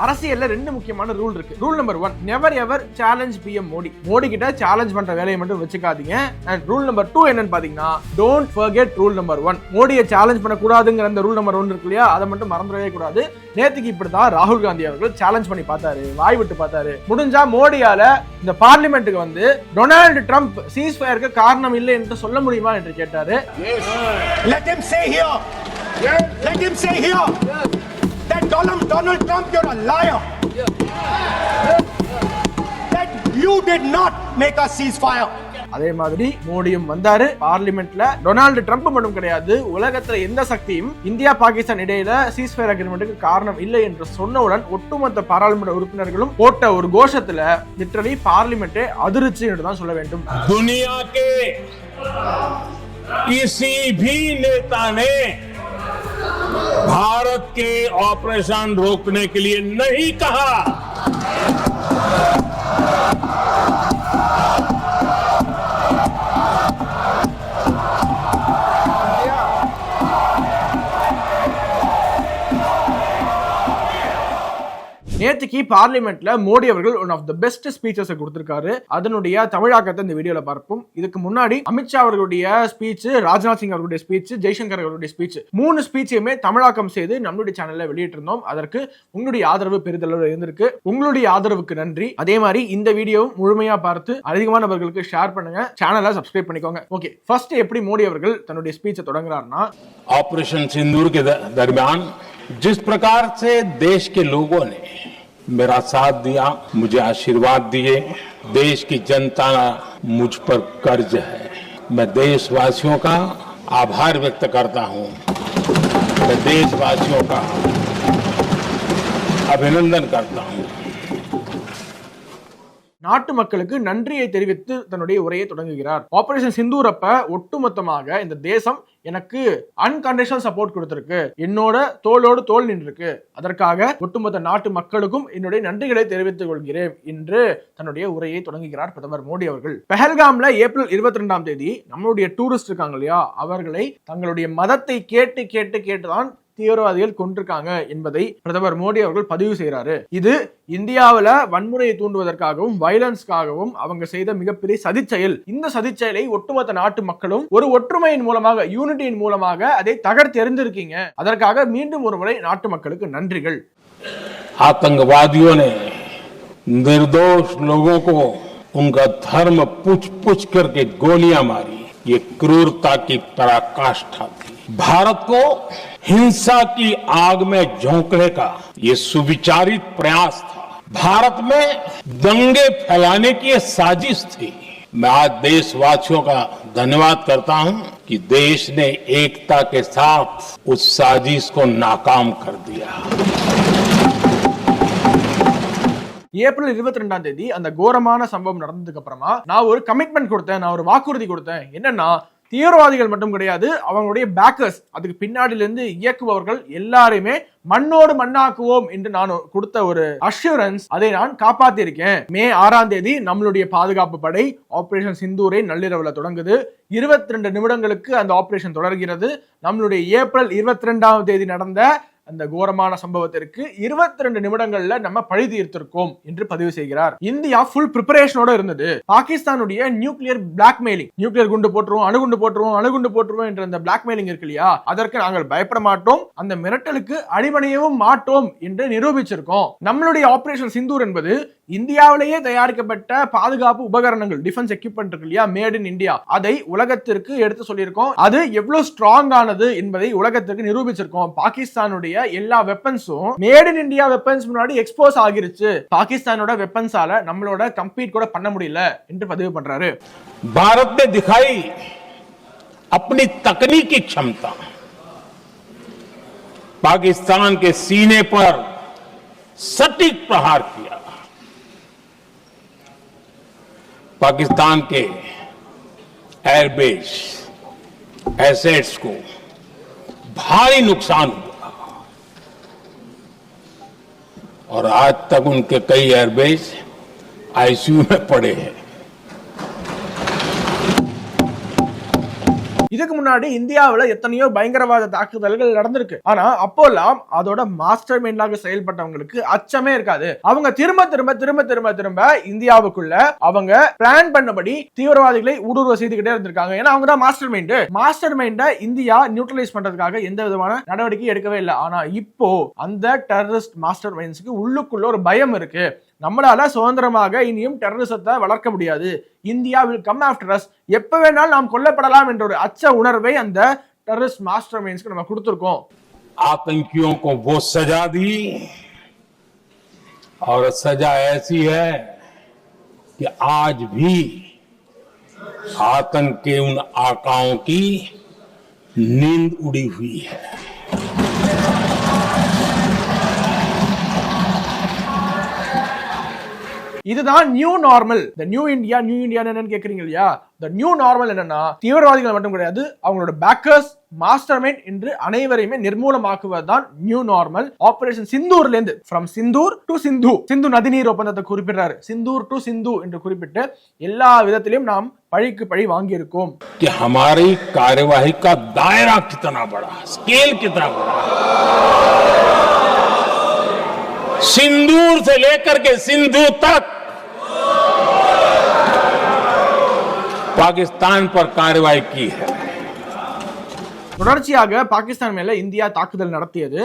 அரசியல்ல ரெண்டு முக்கியமான ரூல் இருக்கு. Rule number 1, never ever challenge PM Modi. Modi கிட்ட சேலஞ்ச் பண்ற வேலையை மட்டும் வச்சுக்காதீங்க. அண்ட் ரூல் நம்பர் 2 என்னன்னு பாத்தீங்கன்னா, டோன்ட் ஃபர்கெட் ரூல் நம்பர் 1. மோடியை சேலஞ்ச் பண்ண கூடாதுங்கிற அந்த ரூல் நம்பர் 1 இருக்கு இல்லையா, அதை மட்டும் மறந்துடவே கூடாது. நேத்துக்கு இப்படிதான் ராகுல் காந்தி அவர்கள் சேலஞ்ச் பண்ணி பார்த்தாரு, வாய் விட்டு பார்த்தாரு. முடிஞ்சா மோடியால இந்த பார்லிமெண்ட்டுக்கு வந்து டொனால்டு ட்ரம்ப் சீஸ் ஃபயருக்கு காரணம் இல்லை என்று சொல்ல முடியுமா என்று கேட்டாரு. Let him say here. Let him say here. That Donald Trump, you're a liar. That you did not make a ceasefire. அதே மாதிரி மோடியும் வந்தாரு பார்லிமெண்ட்ல. டொனால்டு ட்ரம்ப் மட்டும் கிடையாது, உலகத்துல எந்த சக்தியும் இந்தியா பாகிஸ்தான் இடையில சீஸ்ஃபயர் அக்ரிமெண்ட்டுக்கு காரணம் இல்லை என்று சொன்னவுடன் ஒட்டுமொத்த பாராளுமன்ற உறுப்பினர்களும் போட்ட ஒரு கோஷத்துல லிட்டரலி பார்லிமெண்டே அதிர்ச்சி என்று தான் சொல்ல வேண்டும். दुनिया के किसी भी नेता ने भारत के ऑपरेशन रोकने के लिए नहीं कहा. நேற்றுக்கு பார்லிமெண்ட்ல மோடி அவர்கள் one of the best speeches கொடுத்திருக்காரு. அதனுடைய தமிழாக்கத்தை இந்த வீடியோல பார்ப்போம். இதுக்கு முன்னாடி அமித்ஷா அவர்களுடைய ஸ்பீச், ராஜ்நாத் சிங் அவர்களுடைய ஸ்பீச், ஜெய்சங்கர் அவர்களுடைய ஸ்பீச், 3 ஸ்பீச்சையுமே தமிழாக்கம் செய்து நம்மளுடைய சேனல்ல வெளியிட்டிருந்தோம். அதற்கு உங்களுடைய ஆதரவு பெரிதளவு இருந்திருக்கு. உங்களுடைய ஆதரவுக்கு நன்றி. அதே மாதிரி இந்த வீடியோ முழுமையா பார்த்து அதிகமானவர்களுக்கு ஷேர் பண்ணுங்க, சேனலை சப்ஸ்கிரைब பண்ணிக்கோங்க. ஓகே, ஃபர்ஸ்ட் எப்படி மோடி அவர்கள் தன்னுடைய ஸ்பீச்சை தொடங்குறாருன்னா, ऑपरेशन सिंदूर के दरमियान जिस प्रकार से देश के लोगों ने मेरा साथ दिया, मुझे आशीर्वाद दिए, देश की जनता मुझ पर कर्ज है. मैं देशवासियों का आभार व्यक्त करता हूं. मैं देशवासियों का अभिनंदन करता हूं. நாட்டு மக்களுக்கு நன்றியை தெரிவித்து தன்னுடைய உரையை தொடங்குகிறார். ஆபரேஷன் சிந்தூர் அப்ப ஒட்டுமொத்தமாக இந்த தேசம் எனக்கு அன்கண்டிஷனல் சப்போர்ட் கொடுத்திருக்கு, என்னோட தோளோடு தோள் நின்றிருக்கு, அதற்காக ஒட்டுமொத்த நாட்டு மக்களுக்கும் என்னுடைய நன்றிகளை தெரிவித்துக் கொள்கிறேன் என்று தன்னுடைய உரையை தொடங்குகிறார் பிரதமர் மோடி அவர்கள். பெஹல்காம்ல ஏப்ரல் 22ஆம் தேதி நம்மளுடைய டூரிஸ்ட் இருக்காங்க இல்லையா, அவர்களை தங்களுடைய மதத்தை கேட்டு கேட்டு கேட்டுதான் தீவிரவாதிகள் கொண்டிருக்காங்க என்பதை பிரதமர் மோடி அவர்கள் பதிவு செய்கிறாரு. இது இந்தியாவில வன்முறையை தூண்டுவதற்காகவும் வயலன்ஸ்க்காகவும் அவங்க செய்த மிகப்பெரிய சதிச்செயல். இந்த சதிச்செயலை ஒட்டுமொத்த நாட்டு மக்களும் ஒரு ஒற்றுமையின் மூலமாக, யூனிட்டியின் மூலமாக அதை தகர்த்து எறிந்திருக்கீங்க. அதற்காக மீண்டும் ஒரு முறை நாட்டு மக்களுக்கு நன்றிகள். आतंकवादियों ने निर्दोष लोगों को उनका धर्म पूछ पूछ करके गोलियां मारी. ये क्रूरता की पराकाष्ठा थी. भारत को हिंसा की आग में झोंकने का ये सुविचारित प्रयास था. भारत में दंगे फैलाने की ये साजिश थी. मैं आज देशवासियों का धन्यवाद करता हूं कि देश ने एकता के साथ उस साजिश को नाकाम कर दिया. ஏப்ரல் 22ஆம் தேதி அந்த கோரமான சம்பவம் நடந்ததுக்கு அப்புறமா நான் ஒரு கமிட்மெண்ட் கொடுத்தேன், நான் ஒரு வாக்குறுதி கொடுத்தேன். என்னன்னா, தீவிரவாதிகள் மட்டும் கிடையாது, அவங்களுடைய பேக்கர்ஸ், அதுக்கு பின்னாடில இருந்து இயக்குபவர்கள் எல்லாரையுமே மண்ணோடு மண்ணாக்குவோம் என்று நான் கொடுத்த ஒரு அஷூரன்ஸ், அதை நான் காப்பாத்தி இருக்கேன். மே 6ஆம் தேதி நம்மளுடைய பாதுகாப்பு படை ஆபரேஷன் சிந்தூரை நள்ளிரவுல தொடங்குது. 22 நிமிடங்களுக்கு அந்த ஆபரேஷன் தொடர்கிறது. நம்மளுடைய ஏப்ரல் 22ஆம் தேதி நடந்த அந்த கோரமான சம்பவத்திற்கு 22 நிமிடங்கள்ல நம்ம பழி தீர்த்திருக்கோம் என்று பதிவு செய்கிறார். இந்தியா ஃபுல் பிரிப்பரேஷனோட இருந்தது. பாகிஸ்தானுடைய நியூக்ளியர் பிளாக்மெயிலிங், நியூக்ளியர் குண்டு போட்டுருவோம், அணுகுண்டு போட்டுருவோம், அணுகுண்டு போட்டுருவோம் என்ற அந்த பிளாக்மெயிலிங் இருக்கு இல்லையா, அதற்கு நாங்கள் பயப்பட மாட்டோம், அந்த மிரட்டலுக்கு அடிபணியவும் மாட்டோம் என்று நிரூபிச்சிருக்கோம். நம்மளுடைய ஆபரேஷன் சிந்தூர் என்பது இந்தியாவிலேயே தயாரிக்கப்பட்ட பாதுகாப்பு உபகரணங்கள், டிஃபென்ஸ் எக்யூப்மெண்ட் இருக்கு இல்லையா, மேட் இன் இந்தியா, அதை உலகத்திற்கு எடுத்து சொல்லியிருக்கோம். அது எவ்வளவு ஸ்ட்ராங் ஆனது என்பதை உலகத்திற்கு நிரூபிச்சிருக்கோம். பாகிஸ்தானுடைய எல்லா வெப்பன்ஸும் மேட் இன் இந்தியா வெப்பன்ஸ் முன்னாடி எக்ஸ்போஸ் ஆகிருச்சு. பாகிஸ்தானோட வெப்பன்ஸால நம்மளோட கம்பீட் கூட பண்ண முடியல என்று பதிவு பண்றாரு. भारत ने दिखाई अपनी तकनीकी क्षमता. पाकिस्तान के सीने पर सटीक प्रहार किया. पाकिस्तान के एयरबेस एसेट्स को भारी नुकसान हुआ और आज तक उनके कई एयरबेस आईसीयू में पड़े हैं. இதுக்கு முன்னாடி இந்தியாவுல எத்தனையோ பயங்கரவாத தாக்குதல்கள் நடந்திருக்கு. ஆனா அப்போல்லாம் அதோட மாஸ்டர் மைண்டாக செயல்பட்டவங்களுக்கு அச்சமே இருக்காது. அவங்க திரும்ப திரும்ப திரும்ப திரும்ப திரும்ப இந்தியாவுக்குள்ள அவங்க பிளான் பண்ணபடி தீவிரவாதிகளை ஊடுருவ செய்துகிட்டே இருந்திருக்காங்க. ஏன்னா அவங்க தான் மாஸ்டர் மைண்ட இந்தியா நியூட்ரலைஸ் பண்றதுக்காக எந்த விதமான நடவடிக்கை எடுக்கவே இல்லை. ஆனா இப்போ அந்த டெரரிஸ்ட் மாஸ்டர் மைண்ட்ஸ்க்கு உள்ளுக்குள்ள ஒரு பயம் இருக்கு. நம்மளால சுதந்திரமாக இனியும் டெரரிசத்தை வளர்க்க முடியாது. India will come after us. எப்ப வேணாலும் நாம் கொல்லப்படலாம் என்ற ஒரு அச்ச உணர்வை அந்த டெரரிஸ்ட் மாஸ்டர் மைண்ட்ஸ்க்கு நம்ம கொடுத்திருக்கோம். आतंकियों को वो सजा दी और सजा ऐसी है कि आज भी आतंक के उन आकाओं की नींद उड़ी हुई है. இதுதான் நியூ நார்மல். இந்த நியூ இந்தியா என்னன்னு கேக்குறீங்க இல்லையா? இந்த நியூ நார்மல் என்னன்னா தீவிரவாதிகள் மட்டும் கிடையாது, அவங்களோட பேக்கர்ஸ் மாஸ்டர் மைண்ட் என்று அனைவரையுமே நிர்மூலமாக்குவதுதான் நியூ நார்மல். ஆபரேஷன் சிந்தூர்ல இருந்து ஃப்ரம் சிந்தூர் டு சிந்து, சிந்து நதிநீர் ஒப்பந்தத்தை குறிப்பிடுறாரு. சிந்தூர் டு சிந்து என்று குறிப்பிட்டு எல்லா விதத்திலும் நாம் பழிக்கு பழி வாங்கி இருக்கோம். हमारी कार्यवाही का दायरा कितना बड़ा, स्केल कितना बड़ा. सिंदूर से लेकर के सिंधु तक पाकिस्तान पर कार्रवाई की है. தொடர்ச்சியாக பாகிஸ்தான் மேல இந்தியா தாக்குதல் நடத்தியது.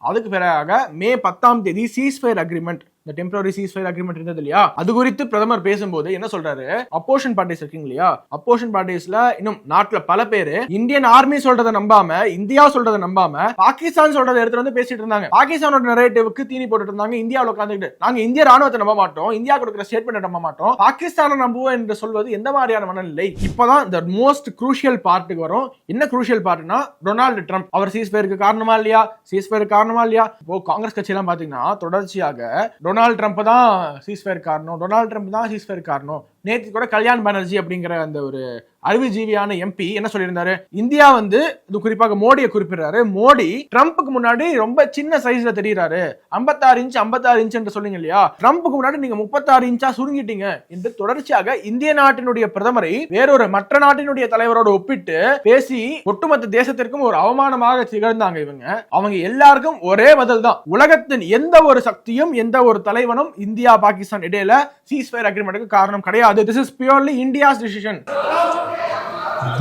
அதுக்கு பிறகு மே 10 சீஸ்ஃபயர் அக்ரிமெண்ட், இந்த டெம்பரரி சீஸ்ஃபயர் அக்ரிமெண்ட் இருந்தது இல்லையா, அது குறித்து பிரதமர் பேசும்போது என்ன சொல்றாரு? அப்போசிஷன் பார்ட்டிஸ் இருக்கீங்க இல்லையா, அப்போசிஷன் பார்ட்டிஸ்ல இன்னும் நாட்டுல பல பேரு இந்தியன் ஆர்மி சொல்றதை நம்பாம, இந்தியா சொல்றதை நம்பாம பாகிஸ்தான் சொல்றதை எடுத்து வந்து பேசிட்டு இருந்தாங்க. பாகிஸ்தானோட நரேட்டிவ்க்கு தீனி போட்டுட்டு இருந்தாங்க. இந்தியாவுல உட்காந்துக்கிட்டு நாங்க இந்திய ராணுவத்தை நம்ப மாட்டோம், இந்தியா கொடுக்கிற ஸ்டேட்மெண்ட் நம்ப மாட்டோம், பாகிஸ்தானை நம்புவோம் என்று சொல்வது எந்த மாதிரியான மனநிலை? இப்பதான் இந்த மோஸ்ட் குரூஷியல் பார்ட்டுக்கு வரும். என்ன குரூஷியல் பார்ட்னா, டொனால்டு ட்ரம்ப் அவர் சீஸ்ஃபயருக்கு காரணமா இல்லையா, சீஸ்ஃபயருக்கு காரணமா இல்லையா? இப்போ காங்கிரஸ் கட்சி எல்லாம் பாத்தீங்கன்னா தொடர்ச்சியாக டொனால்டு ட்ரம்ப் தான் சீஸ்ஃபயர் காரணம், டொனால்டு ட்ரம்ப் தான் சீஸ்ஃபயர் காரணம். நேற்று கூட கல்யாண் பானர்ஜி அப்படிங்கிற அந்த ஒரு அறிவுஜீவியான எம்பி என்ன சொல்லியிருந்தாரு? இந்தியா வந்து இது குறிப்பாக மோடியை குறிப்பிடுறாரு. மோடி ட்ரம்ப்புக்கு முன்னாடி ரொம்ப சின்ன சைஸ்ல தெரியுறாரு, 56 இன்ச் என்று சொல்லுங்க இல்லையா, ட்ரம்ப்புக்கு முன்னாடி நீங்க 36 இன்ச்சா சுருங்கிட்டீங்க என்று தொடர்ச்சியாக இந்திய நாட்டினுடைய பிரதமரை வேறொரு மற்ற நாட்டினுடைய தலைவரோடு ஒப்பிட்டு பேசி ஒட்டுமொத்த தேசத்திற்கும் ஒரு அவமானமாக திகழ்ந்தாங்க இவங்க. அவங்க எல்லாருக்கும் ஒரே பதில் தான், உலகத்தின் எந்த ஒரு சக்தியும் எந்த ஒரு தலைவனும் இந்தியா பாகிஸ்தான் இடையில சீஸ்ஃபயர் அக்ரிமெண்ட்டுக்கு காரணம் கிடையாது. This is purely India's decision.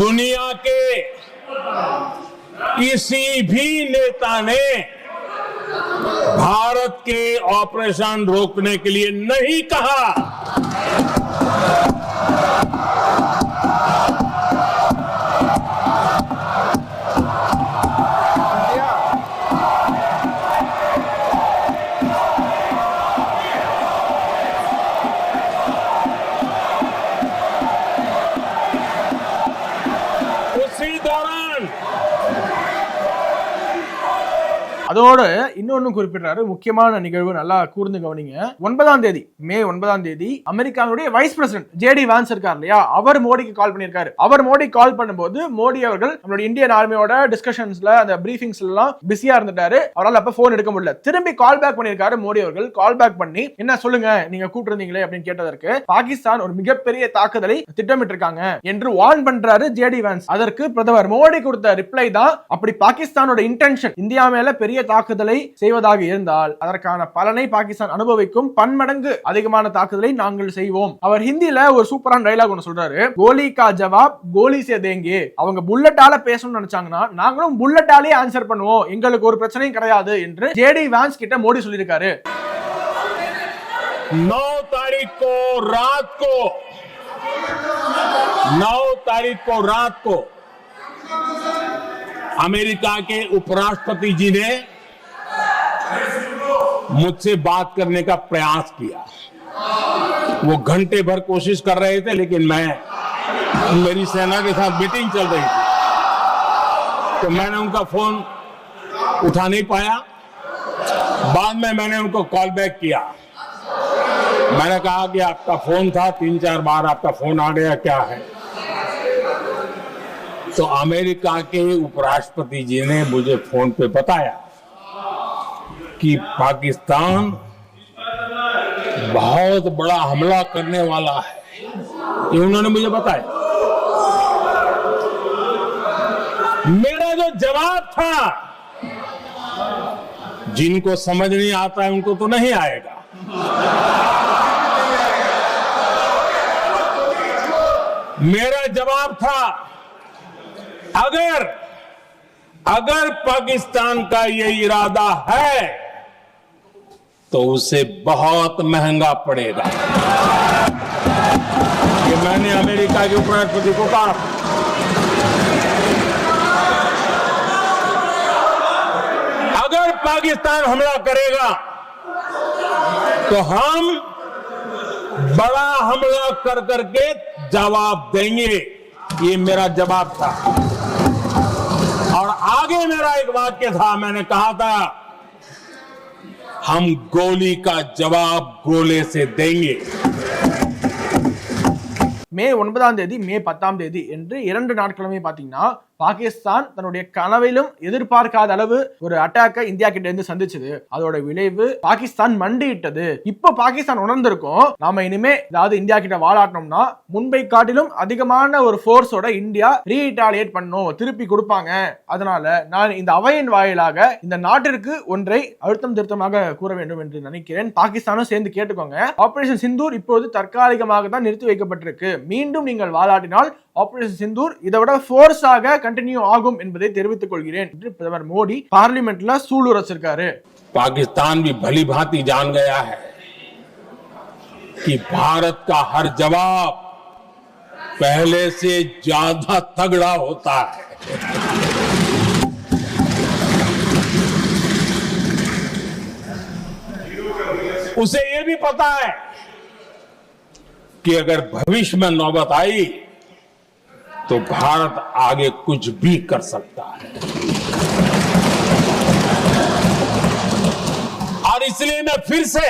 दुनिया के किसी भी नेता ने भारत के ऑपरेशन रोकने के लिए नहीं कहा. அதோட இன்னொன்னு குறிப்பிடுறாரு, முக்கியமான நிகழ்வு, நல்லா கூர்ந்து கவனிங்க. 9 மே 9 அமெரிக்காவுடைய வைஸ் பிரசிடென்ட் ஜேடி வான்ஸ் இருக்கார் இல்லையா, அவர் மோடிக்கு கால் பண்ணியிருக்காரு. அவர் மோடி கால் பண்ணும்போது மோடி அவர்கள் நம்மளுடைய இந்தியன் ஆர்மியோட டிஸ்கஷன்ஸ்ல அந்த பிரீஃபிங்ஸ்ல எல்லாம் பிஸியா இருந்துட்டாரு. அவரால் அப்ப போன் எடுக்க முடியல. திரும்பி கால் பேக் பண்ணியிருக்காரு மோடி அவர்கள். கால் பேக் பண்ணி என்ன சொல்லுங்க, நீங்க கூப்பிட்டு அப்படின்னு கேட்டதற்கு பாகிஸ்தான் ஒரு மிகப்பெரிய தாக்குதலை திட்டமிட்டு இருக்காங்க என்று வார்ன் பண்றாரு ஜேடி வான்ஸ். அதற்கு பிரதமர் மோடி கொடுத்த ரிப்ளை தான், அப்படி பாகிஸ்தானோட இன்டென்ஷன் இந்தியா மேல பெரிய தாக்குதலை செய்வதாக இருந்தால் அதற்கான பலனை பாகிஸ்தான் அனுபவிக்கும், பன்மடங்கு அதிகமான தாக்குதலை நாங்கள் செய்வோம். அவர் ஹிந்தியில ஒரு சூப்பரான டயலாக் ஒன்று சொல்றாரு, கோலி கா ஜவாப் கோலி சே தேங்கே. அவங்க புல்லட்டால பேசணும்னு நினைச்சாங்கன்னா நாங்களும் புல்லட்டாலே ஆன்சர் பண்ணுவோம், எங்களுக்கு ஒரு பிரச்சனையும் கிடையாது என்று ஜேடி வான்ஸ் கிட்ட மோடி சொல்லியிருக்காரு. 9 तारीख को रात को अमेरिका के उपराष्ट्रपति जी ने मुझसे बात करने का प्रयास किया. वो घंटे भर कोशिश कर रहे थे, लेकिन मेरी सेना के साथ मीटिंग चल रही थी, तो मैंने उनका फोन उठा नहीं पाया. बाद में मैंने उनको कॉल बैक किया. मैंने कहा कि आपका फोन था, 3-4 बार आपका फोन आ गया, क्या है? तो अमेरिका के उपराष्ट्रपति जी ने मुझे फोन पे बताया कि पाकिस्तान बहुत बड़ा हमला करने वाला है, ये उन्होंने मुझे बताया. जवाब था। जिनको समझ नहीं आता है उनको तो नहीं आएगा। मेरा जवाब था, अगर पाकिस्तान का ये इरादा है तो उसे बहुत महंगा पड़ेगा। ये मैंने अमेरिका के उपराष्ट्रपति को कहा। अगर पाकिस्तान हमला करेगा तो हम बड़ा हमला कर करके जवाब देंगे। ये मेरा जवाब था। और आगे मेरा एक वाक्य था, मैंने कहा था हम गोली का जवाब गोले से देंगे। மே 9ஆம் தேதி மே 10ஆம் தேதி என்று 2 நாட்களுமே பாத்தீங்கன்னா பாகிஸ்தான் தன்னுடைய கனவிலும் எதிர்பார்க்காத அளவு ஒரு அட்டாக்கை இந்தியா கிட்ட இருந்து சந்திச்சது. அதோட விளைவு பாகிஸ்தான் மண்டியிட்டது. இப்போ பாகிஸ்தான் உணர்ந்திருக்கும், நாம இனிமே அதாவது இந்தியா கிட்ட வாழாட்டோம்னா முன்பை காட்டிலும் அதிகமான ஒரு போர்ஸோட இந்தியா ரீஇட்டாலியேட் பண்ணும், திருப்பி கொடுப்பாங்க. அதனால நான் இந்த அவையின் வாயிலாக இந்த நாட்டிற்கு ஒன்றை அழுத்தம் திருத்தமாக கூற வேண்டும் என்று நினைக்கிறேன். பாகிஸ்தானும் சேர்ந்து கேட்டுக்கோங்க. ஆபரேஷன் சிந்தூர் இப்போது தற்காலிகமாக தான் நிறுத்தி வைக்கப்பட்டிருக்கு. மீண்டும் நீங்கள் வாழாட்டினால் ஆபரேஷன் சிந்தூர் இதை விட போர்ஸாக कंटिन्यू आगुम என்பதை தெரிவித்துக் கொள்கிறேன் என்று பிரதமர் மோடி பார்லிமெண்ட்ல சூளுரைச்சிருக்காரு. पाकिस्तान भी भली भांति जान गया है कि भारत का हर जवाब पहले से ज्यादा तगड़ा होता है। उसे यह भी पता है कि अगर भविष्य में नौबत आई तो भारत आगे कुछ भी कर सकता है। और इसलिए मैं फिर से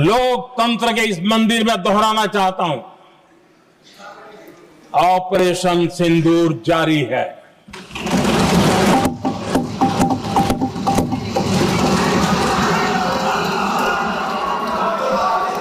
लोकतंत्र के इस मंदिर में दोहराना चाहता हूं, ऑपरेशन सिंदूर जारी है।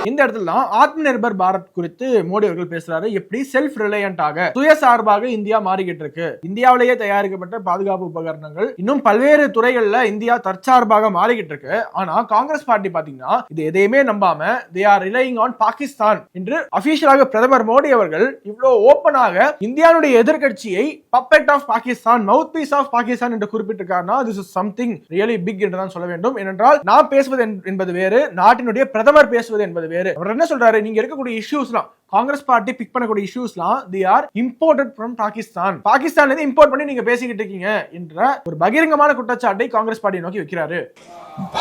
இந்த இடத்துல தான் ஆத்ம நிர்பர் பாரத் குறித்து மோடி அவர்கள் பேசுறாரு. எப்படி செல்ஃப் ரிலையன்டாக சுயசார்பாக இந்தியா மாறிக்கிட்டு இருக்கு. இந்தியாவிலேயே தயாரிக்கப்பட்ட பாதுகாப்பு உபகரணங்கள் இன்னும் பல்வேறு துறைகள்ல இந்தியா தற்சார்பாக மாறிக்கிட்டு இருக்கு. ஆனா காங்கிரஸ் பார்ட்டி பாத்தீங்கன்னா இது எதையுமே நம்பாம they are relying on Pakistan என்று அபிஷியலாக பிரதமர் மோடி அவர்கள் இவ்வளவு ஓப்பனாக இந்தியாவுடைய எதிர்க்கட்சியை puppet of Pakistan, mouthpiece of Pakistan என்று குறிப்பிட்டிருக்காருன்னா this is something really big என்று தான் சொல்ல வேண்டும். ஏனென்றால் நான் பேசுவது என்பது வேறு, நாட்டினுடைய பிரதமர் பேசுவது என்பது வேறு. அவர் என்ன சொல்றாரு, நீங்க இருக்கக்கூடிய இஷ்யூஸ்லாம் காங்கிரஸ் பார்ட்டி பிக் பண்ணக்கூடிய இஷ்யூஸ்லாம் they are imported from Pakistan, பாகிஸ்தான்ல இருந்து இம்போர்ட் பண்ணி நீங்க பேசிக்கிட்டு இருக்கீங்க என்ற ஒரு பகிரங்கமான குற்றச்சாட்டை காங்கிரஸ் பார்ட்டி நோக்கி வைக்கிறாரு.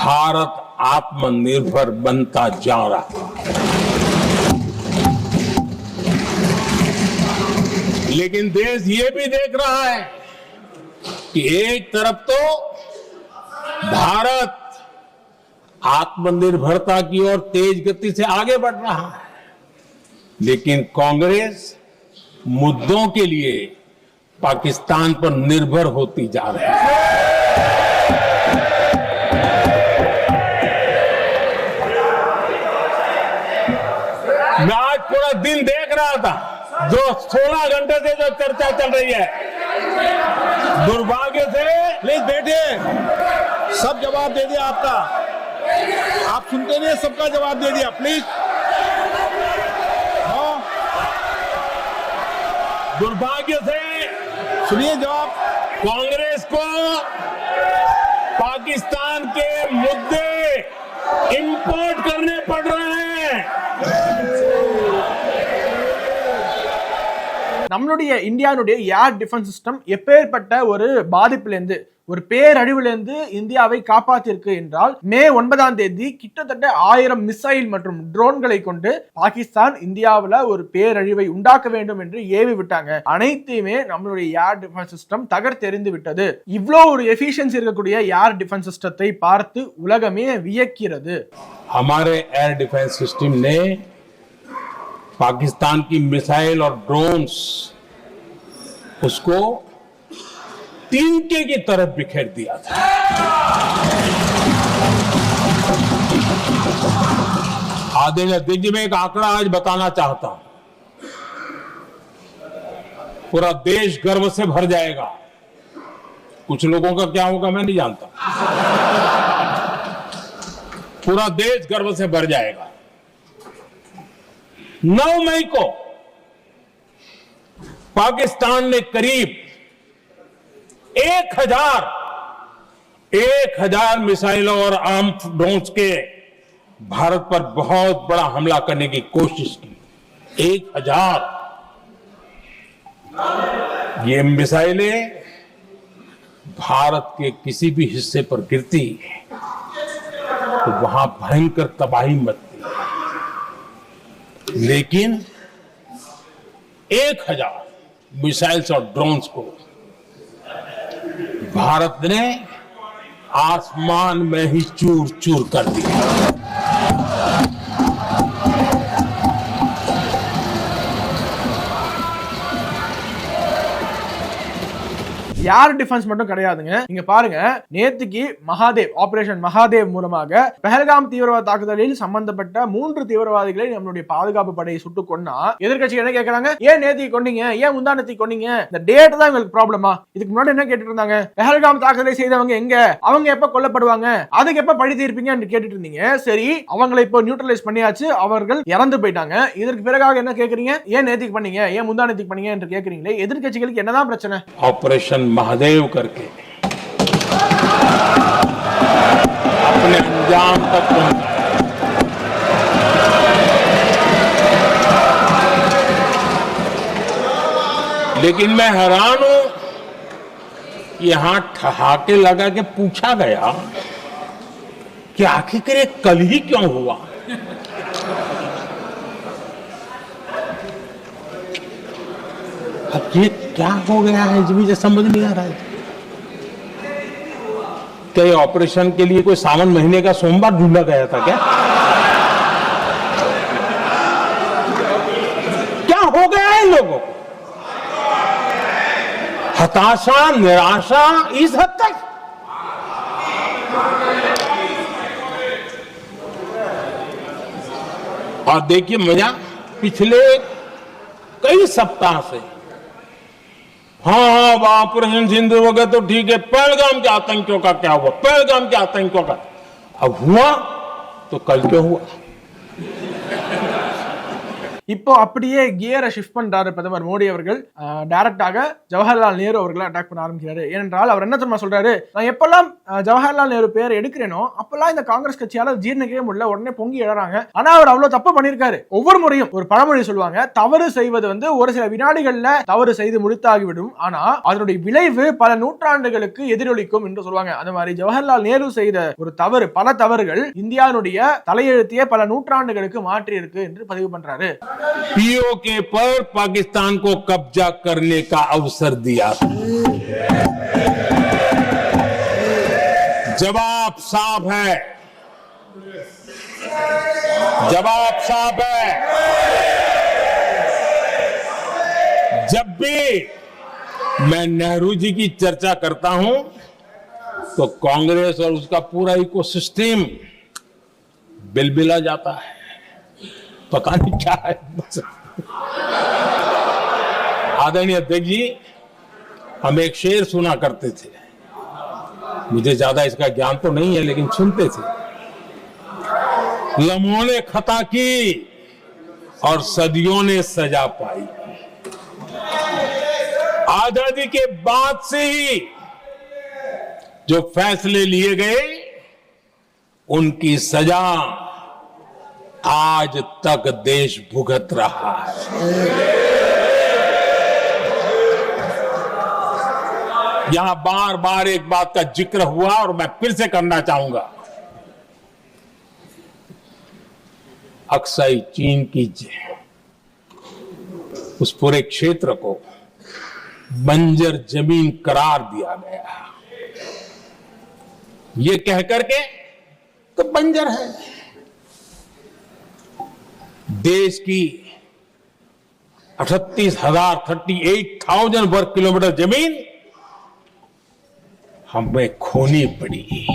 भारत आत्मनिर्भर बनता जा रहा है, लेकिन देश ये भी देख रहा है कि एक तरफ तो भारत आत्मनिर्भरता की ओर तेज गति से आगे बढ़ रहा है, लेकिन कांग्रेस मुद्दों के लिए पाकिस्तान पर निर्भर होती जा रही है। मैं आज पूरा दिन देख रहा था, जो 16 घंटे से जो चर्चा चल रही है, दुर्भाग्य से प्लीज बैठिए, सब जवाब दे दिया आपका, आप सुनते नहीं, सबका जवाब दे दिया, प्लीज। दुर्भाग्य से सुनिए जवाब। कांग्रेस को पाकिस्तान के मुद्दे इंपोर्ट करने पड़ रहे हैं। நம்மளுடைய இந்தியாவுடைய ஏர் டிஃபென்ஸ் சிஸ்டம் எப்பேற்பட்ட ஒரு பாதிப்பிலிருந்து, ஒரு பேரழிவிலிருந்து இந்தியாவை காப்பாற்றிருக்கு என்றால், மே 9ஆம் தேதி கிட்டத்தட்ட 1000 மிசைல் மற்றும் ட்ரோன்களை கொண்டு பாகிஸ்தான் இந்தியாவில் ஒரு பேரழிவை உண்டாக்க வேண்டும் என்று ஏவி விட்டாங்க. அனைத்தையுமே நம்மளுடைய ஏர் டிஃபென்ஸ் சிஸ்டம் தகர்த்தெறிந்து விட்டது. இவ்வளோ ஒரு எஃபிஷியன்சி இருக்கக்கூடிய ஏர் டிஃபென்ஸ் சிஸ்டத்தை பார்த்து உலகமே வியக்கிறது. हमारे एयर डिफेंस सिस्टम ने पाकिस्तान की मिसाइल और ड्रोन्स उसको तिनके की तरफ बिखेर दिया था। आदरणीय अध्यक्ष जी, मैं एक आंकड़ा आज बताना चाहता हूं, पूरा देश गर्व से भर जाएगा। कुछ लोगों का क्या होगा मैं नहीं जानता। पूरा देश गर्व से भर जाएगा। 9 मई को पाकिस्तान ने करीब 1000 मिसाइलों और आर्म्ड ड्रोन्स के भारत पर बहुत बड़ा हमला करने की कोशिश की। 1000 ये मिसाइलें भारत के किसी भी हिस्से पर गिरती तो वहां भयंकर तबाही मचती, लेकिन 1000 मिसाइल्स और ड्रोन्स को भारत ने आसमान में ही चूर चूर कर दिया। யார் டிஃபென்ஸ் மட்டும் கிடையாதுங்க. இங்க பாருங்க, நேத்துக்கு மகாதேவ் ஆபரேஷன் மகாதேவ் மூலமாக பெஹல்காம் தீவிரவாத தாக்குதலில் சம்பந்தப்பட்ட 3 தீவிரவாதிகளை நம்மளுடைய பாதுகாப்பு படையை சுட்டுக் கொன்னா எதிர்க்கட்சி என்ன கேக்குறாங்க? ஏன் நேத்தி கொன்னீங்க, ஏன் முந்தானத்தி கொன்னீங்க? இந்த டேட் தான் உங்களுக்கு ப்ராப்ளமா? இதுக்கு முன்னாடி என்ன கேட்டுட்டு இருந்தாங்க? பெஹல்காம் தாக்குதலை செய்தவங்க எங்க, அவங்க எப்ப கொல்லப்படுவாங்க, அதுக்கு எப்ப பழி தீர்ப்பீங்கன்னு கேட்டுட்டு இருந்தீங்க. சரி, அவங்களை இப்போ நியூட்ரலைஸ் பண்ணியாச்சு, அவர்கள் இறந்து போயிட்டாங்க. இதற்கு பிறகாக என்ன கேக்குறீங்க? ஏன் நேத்திக்கு பண்ணீங்க, ஏன் முந்தானத்திக்கு பண்ணீங்க என்று கேக்குறீங்களே. எதிர்க்கட்சிகளுக்கு என்னதான் பிரச்சனை? ऑपरेशन महादेव करके अपने अंजाम तक पहुंचाया। लेकिन मैं हैरान हूं, यहां ठहाके लगा के पूछा गया कि आखिर ये कल ही क्यों हुआ। अब ये क्या हो गया है मुझे समझ नहीं आ रहा है। क्या ये ऑपरेशन के लिए कोई सावन महीने का सोमवार ढूंढा गया था क्या? क्या हो गया है लोगों को? हताशा, निराशा इस हद तक। और देखिए मजा, पिछले कई सप्ताह से हाँ ऑपरेशन सिंधु वगैरह तो ठीक है, पहलगाम के आतंकियों का क्या हुआ, पहलगाम के आतंकियों का अब हुआ तो कल क्यों हुआ। இப்போ அப்படியே கியரை ஷிஃப்ட் பண்றாரு பிரதமர் மோடி அவர்கள். டைரக்டாக ஜவஹர்லால் நேரு அவர்களை அட்டாக் பண்ண ஆரம்பிக்கிறாரு. ஏனென்றால் அவர் என்ன தெரியுமா சொல்றாரு? நான் எப்பெல்லாம் ஜவஹர்லால் நேரு பேர் எடுக்கிறேனோ அப்பெல்லாம் இந்த காங்கிரஸ் கட்சியால ஜீர்ணிக்கவே முடியல, உடனே பொங்கி எழறாங்க. ஆனா அவர் அவ்வளவு தப்பு பண்ணிருக்காரு. ஒவ்வொரு முறையும் ஒரு பழமொழி சொல்லுவாங்க, தவறு செய்வது ஒரு சில வினாடிகள்ல தவறு செய்து முடித்தாகிவிடும், ஆனா அதனுடைய விளைவு பல நூற்றாண்டுகளுக்கு எதிரொலிக்கும் என்று சொல்லுவாங்க. அந்த மாதிரி ஜவஹர்லால் நேரு செய்த ஒரு தவறு, பல தவறுகள் இந்தியாவுடைய தலையெழுத்தையே பல நூற்றாண்டுகளுக்கு மாற்றி இருக்கு என்று பதிவு பண்றாரு. पीओके पर पाकिस्तान को कब्जा करने का अवसर दिया। जवाब साफ है, जवाब साफ है। जब भी मैं नेहरू जी की चर्चा करता हूं तो कांग्रेस और उसका पूरा इकोसिस्टम बिलबिला जाता है, पता नहीं क्या है। आदरणीय अध्यक्ष जी, हम एक शेर सुना करते थे, मुझे ज्यादा इसका ज्ञान तो नहीं है लेकिन सुनते थे। लम्हों ने खता की और सदियों ने सजा पाई। आजादी के बाद से ही जो फैसले लिए गए उनकी सजा आज तक देश भुगत रहा है। यहां बार बार एक बात का जिक्र हुआ और मैं फिर से करना चाहूंगा। अक्साई चीन की उस पूरे क्षेत्र को बंजर जमीन करार दिया गया, ये कहकर के तो बंजर है। देश की 38,000 वर्ग किलोमीटर जमीन हमें खोनी पड़ी।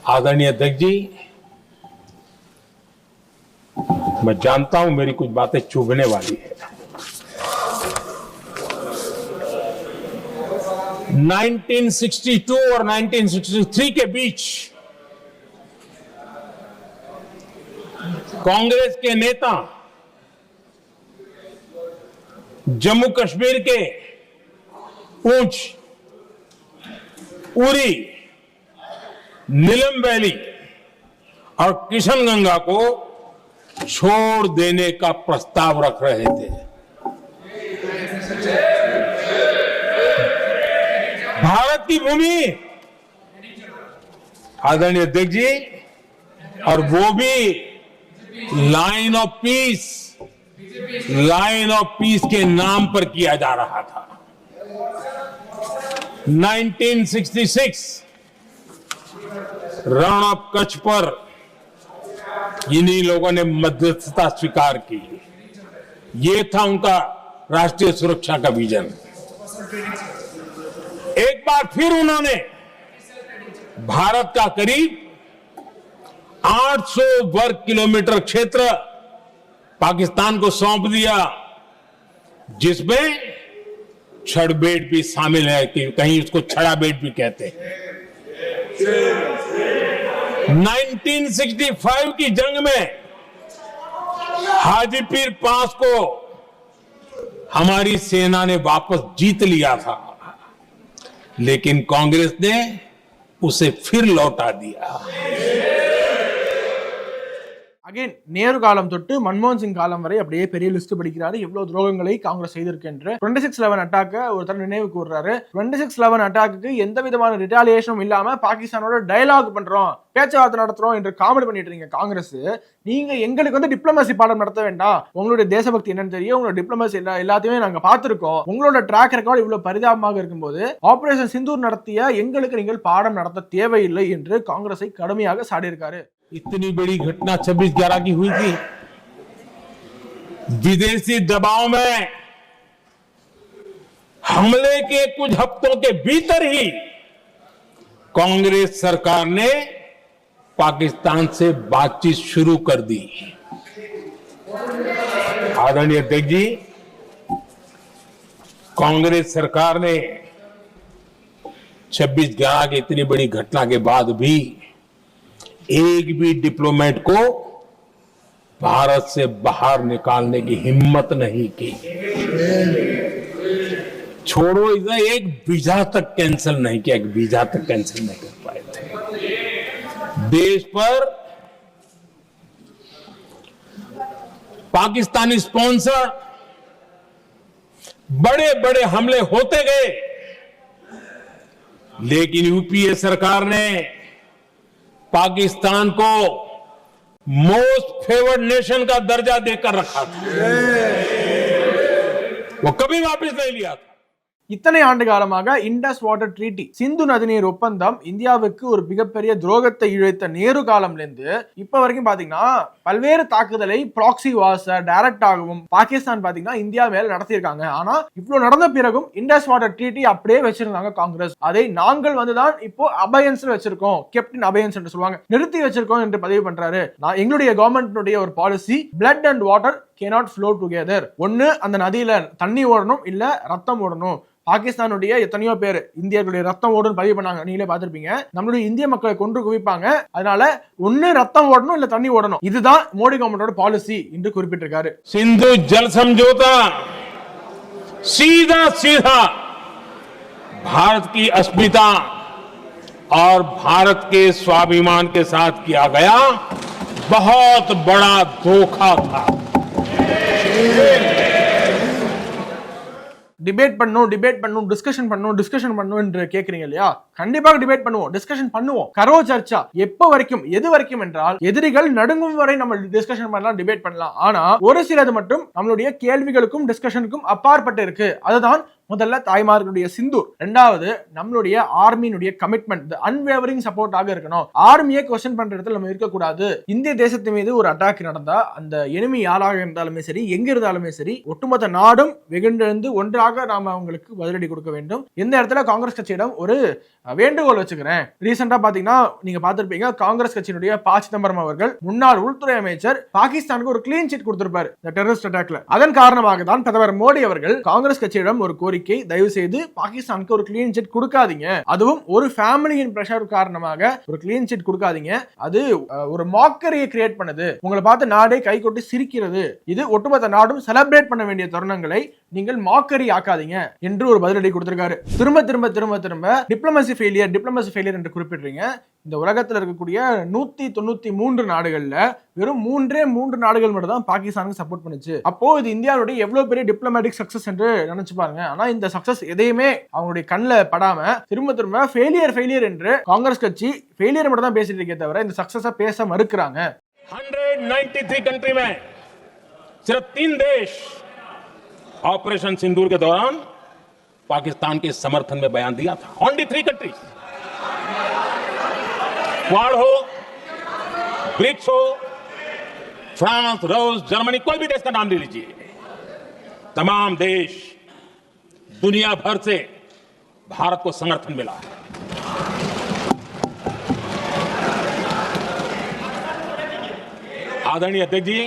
आदरणीय अध्यक्ष जी, मैं जानता हूं मेरी कुछ बातें चुभने वाली है, 1962 और 1963 के बीच कांग्रेस के नेता जम्मू कश्मीर के पूंछ, उरी, नीलम वैली और किशनगंगा को छोड़ देने का प्रस्ताव रख रहे थे। भारत की भूमि, आदरणीय अध्यक्ष जी, और वो भी लाइन ऑफ पीस के नाम पर किया जा रहा था। 1966 रण ऑफ कच्छ पर इन्हीं लोगों ने मध्यस्थता स्वीकार की। ये था उनका राष्ट्रीय सुरक्षा का विजन। एक बार फिर उन्होंने भारत का करीब 800 वर्ग किलोमीटर क्षेत्र पाकिस्तान को सौंप दिया, जिसमें छड़बेट भी शामिल है, कि कहीं उसको छड़ाबेट भी कहते हैं। 1965 की जंग में हाजीपीर पास को हमारी सेना ने वापस जीत लिया था, लेकिन कांग्रेस ने उसे फिर लौटा दिया। அகைன் நேரு காலம் தொட்டு மன்மோகன் சிங் காலம் வரை அப்படியே பெரிய லிஸ்ட் படிக்கிறாரு, எவ்வளவு துரோகங்களை காங்கிரஸ் செய்திருக்கு என்று. 26/11 அட்டாக்க ஒருத்தர் நினைவு கூறுறாரு. 26/11 அட்டாக்கு எந்த விதமான ரிட்டாலியேஷனும் இல்லாம பாகிஸ்தானோட டயலாக் பண்றோம், பேச்சுவார்த்தை நடத்துறோம் என்று காமெடி பண்ணிட்டு இருக்கீங்க காங்கிரஸ். நீங்க எங்களுக்கு வந்து டிப்ளமசி பாடம் நடத்த வேண்டாம், உங்களுடைய தேசபக்தி என்னன்னு தெரியும், உங்களோட டிப்ளமசி எல்லாத்தையுமே நாங்க பார்த்திருக்கோம். உங்களோட ட்ராக் ரெக்கார்டு இவ்வளவு பரிதாபமாக இருக்கும்போது ஆபரேஷன் சிந்தூர் நடத்திய எங்களுக்கு நீங்கள் பாடம் நடத்த தேவையில்லை என்று காங்கிரஸை கடுமையாக சாடியிருக்காரு. इतनी बड़ी घटना 26/11 की हुई थी। विदेशी दबाव में हमले के कुछ हफ्तों के भीतर ही कांग्रेस सरकार ने पाकिस्तान से बातचीत शुरू कर दी। आदरणीय अध्यक्ष जी, कांग्रेस सरकार ने 26/11 की इतनी बड़ी घटना के बाद भी एक भी डिप्लोमेट को भारत से बाहर निकालने की हिम्मत नहीं की। छोड़ो, इधर एक वीजा तक कैंसिल नहीं किया, एक वीजा तक कैंसिल नहीं कर पाए थे। देश पर पाकिस्तानी स्पॉन्सर बड़े बड़े हमले होते गए, लेकिन यूपीए सरकार ने पाकिस्तान को मोस्ट फेवर्ड नेशन का दर्जा देकर रखा था, वो कभी वापस नहीं लिया था। இத்தனை ஆண்டு காலமாக இண்டஸ் வாட்டர் ட்ரீட்டி, சிந்து நதிநீர் ஒப்பந்தம் இந்தியாவுக்கு ஒரு மிகப்பெரிய துரோகத்தை இழைத்த நேரு காலம்ல இருந்து இப்ப வரைக்கும் பாத்தீங்கன்னா பல்வேறு தாக்குதலை ப்ராக்சி வார்ஸ் டைரக்டாகவும் பாகிஸ்தான் பாத்தீங்கன்னா இந்தியா மேல நடத்தியிருக்காங்க. ஆனா இவ்வளவு நடந்த பிறகும் இண்டஸ் வாட்டர் ட்ரீட்டி அப்படியே வச்சிருந்தாங்க காங்கிரஸ். அதை நாங்கள் வந்துதான் இப்போ அபயன்ஸ் வச்சிருக்கோம், கேப்டன் அபயன்ஸ் என்று சொல்லுவாங்க, நிறுத்தி வச்சிருக்கோம் என்று பதிவு பண்றாரு. நான் எங்களுடைய கவர்மெண்ட் ஒரு policy, blood and water cannot flow together. ஒன்னு அந்த நதியில தண்ணி ஓடணும், இல்ல ரத்தம் ஓடணும். பாகிஸ்தானுடைய எத்தனையோ பேர் இந்தியர்களுடைய ரத்தம் ஓடுன்னு பதிவு பண்ணாங்க, நீங்களே பார்த்திருப்பீங்க. நம்மளுடைய இந்திய மக்களை கொன்று குவிப்பாங்க, அதனால ஒன்னு ரத்தம் ஓடணும் இல்ல தண்ணி ஓடணும். இதுதான் மோடி கவர்மெண்டோட பாலிசி என்று குறிப்பிட்டிருக்காரு. सिंधु जल समझौता सीधा सीधा भारत की अस्मिता और भारत के स्वाभिमान के साथ किया गया बहुत बड़ा धोखा था। டிபேட் பண்ணும் டிஸ்கஷன் பண்ணும் என்று கேக்குறீங்க இல்லையா? கண்டிப்பாக டிபேட் பண்ணுவோம், டிஸ்கஷன் பண்ணுவோம். கரோ சர்ச்சா எப்ப வரைக்கும், எது வரைக்கும் என்றால் எதிரிகள் நடுங்கும் வரை நம்ம டிஸ்கஷன் பண்ணலாம், டிபேட் பண்ணலாம். ஆனா ஒரு சிலது மட்டும் நம்மளுடைய கேள்விகளுக்கும் டிஸ்கஷனுக்கும் அப்பாற்பட்டு இருக்கு. அதுதான் முதல்ல தாய்மார்களுடைய சிந்தூர், இரண்டாவது நம்மளுடைய ஆர்மியினுடைய கமிட்மெண்ட், அன்வேவரிங் சப்போர்ட்டாக இருக்கணும். ஆர்மியை கொஸ்டின் பண்ற இடத்துல நம்ம இருக்கக்கூடாது. இந்திய தேசத்து மீது ஒரு அட்டாக் நடந்தா அந்த எனிமி யாராக இருந்தாலுமே சரி, எங்க இருந்தாலுமே சரி, ஒட்டுமொத்த நாடும் வெகுண்டெழுந்து ஒன்றாக நாம அவங்களுக்கு பதிலடி கொடுக்க வேண்டும். இந்த இடத்துல காங்கிரஸ் கட்சியிடம் ஒரு வேண்டுகோள் வச்சுக்கிறேன். ரீசெண்டா பாத்தீங்கன்னா நீங்க பார்த்திருப்பீங்க, காங்கிரஸ் கட்சியினுடைய ப. சிதம்பரம் அவர்கள், முன்னாள் உள்துறை அமைச்சர், பாகிஸ்தானுக்கு ஒரு கிளீன் சிட் கொடுத்திருப்பாரு இந்த டெரரிஸ்ட் அட்டாக்ல. அதன் காரணமாக தான் பிரதமர் மோடி அவர்கள் காங்கிரஸ் கட்சியிடம் ஒரு கோரிக்கை கோரிக்கை, தயவு செய்து பாகிஸ்தானுக்கு ஒரு கிளீன் சிட் கொடுக்காதீங்க, அதுவும் ஒரு ஃபேமிலியின் பிரஷர் காரணமாக ஒரு கிளீன் சிட் கொடுக்காதீங்க, அது ஒரு மாக்கரியை கிரியேட் பண்ணுது, உங்களை பார்த்து நாடே கை கொட்டி சிரிக்கிறது, இது ஒட்டுமொத்த நாடும் செலிப்ரேட் பண்ண வேண்டிய தருணங்களை நீங்கள் மாக்கரி ஆக்காதீங்க என்று ஒரு பதிலடி கொடுத்திருக்காரு. திரும்ப திரும்ப திரும்ப திரும்ப டிப்ளமசி ஃபெயிலியர் என்று குறிப்பிடுறீங்க. இந்த உலகத்தில் இருக்கக்கூடிய 193 நாடுகள்ல வெறும் 3 நாடுகள் மட்டும் தான் பாகிஸ்தானுக்கு சப்போர்ட் பண்ணுச்சு. அப்போ இது இந்தியாவுடைய எவ்வளவு பெரிய டிப்ளமேட்டிக் சக்சஸ் என்று நினைச்சு பாருங்க. ஆனா இந்த சக்சஸ் எதையுமே அவங்களுடைய கண்ணில் படாம திரும்ப திரும்ப ஃபெயிலியர் என்று காங்கிரஸ் கட்சி ஃபெயிலியர் மட்டும் தான் பேசிட்டு இருக்கே தவிர இந்த சக்சஸ பேச மறுக்கிறாங்க. 193 कंट्री में सिर्फ 3 देश ऑपरेशन सिंदूर के दौरान पाकिस्तान के समर्थन में बयान दिया था. Only 3 countries. क्वाड हो, ब्रिक्स हो, फ्रांस, रूस, जर्मनी, कोई भी देश का नाम ले लीजिए, तमाम देश दुनिया भर से भारत को समर्थन मिला है. आदरणीय अध्यक्ष जी,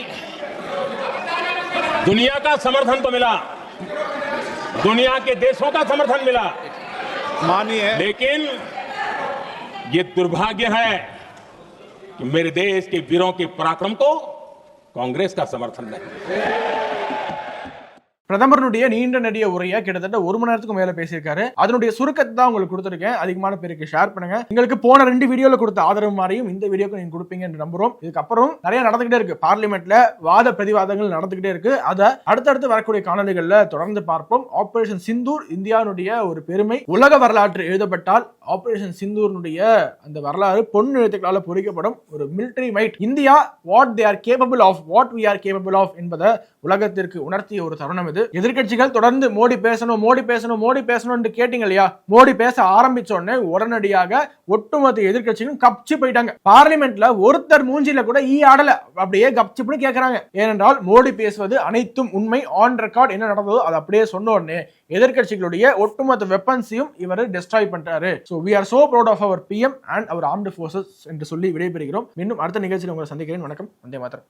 दुनिया का समर्थन तो मिला, दुनिया के देशों का समर्थन मिला, माननीय, लेकिन ये दुर्भाग्य है कि मेरे देश के वीरों के पराक्रम को कांग्रेस का समर्थन नहीं. பிரதமருடைய நீண்ட நெடிய உரையை கிட்டத்தட்ட 1 மணி நேரத்துக்கு மேல பேசியிருக்காரு. அதனுடைய சுருக்கத்தை தான் உங்களுக்கு கொடுத்திருக்கேன். அதிகமான பேருக்கு ஷேர் பண்ணுங்க. உங்களுக்கு போன 2 வீடியோல கொடுத்த ஆதரவு மாதிரியும் இந்த வீடியோக்கு நீங்க கொடுப்பீங்க என்று நம்புறோம். இதுக்கப்புறம் நிறைய நடந்துகிட்டே இருக்கு. பார்லிமெண்ட்ல வாத பிரதிவாதங்கள் நடந்துகிட்டே இருக்கு. அதை அடுத்தடுத்து வரக்கூடிய காணொலிகள்ல தொடர்ந்து பார்ப்போம். ஆபரேஷன் சிந்தூர் இந்தியாவுடைய ஒரு பெருமை. உலக வரலாற்று எழுதப்பட்டால் ஆபரேஷன் சிந்தூரினுடைய அந்த வரலாறு பொன் எழுத்துக்களால பொறிக்கப்படும். ஒரு military might. India what they are capable of, what we are capable of என்பதை உலகத்திற்கு உணர்த்திய ஒரு தருணம் இது. எதிர்க்கட்சிகள் தொடர்ந்து மோடி பேசணும் என்று கேட்டீங்க இல்லையா? மோடி பேச ஆரம்பிச்ச உடனே உடனடியாக ஒட்டுமொத்த எதிர்க்கட்சிகளும் கப்சி போயிட்டாங்க. பார்லிமெண்ட்ல ஒருத்தர் மூஞ்சில கூட ஆடல, அப்படியே கப்சிப்னு கேட்கறாங்க. ஏனென்றால் மோடி பேசுவது அனைத்தும் உண்மை, ஆன் ரெக்கார்ட் என்ன நடந்ததோ அது அப்படியே சொன்ன உடனே எதிர்க்கட்சிகளுடைய ஒட்டுமொத்த வெப்பன்ஸையும் இவர் டெஸ்ட்ராய் பண்றாரு. So we are so proud of our PM and our armed forces என்று சொல்லி விடைபெறுகிறோம். மீண்டும் அடுத்த நிகழ்ச்சியில் உங்களை சந்திக்கிறேன். வணக்கம். வந்தே மாதரம்.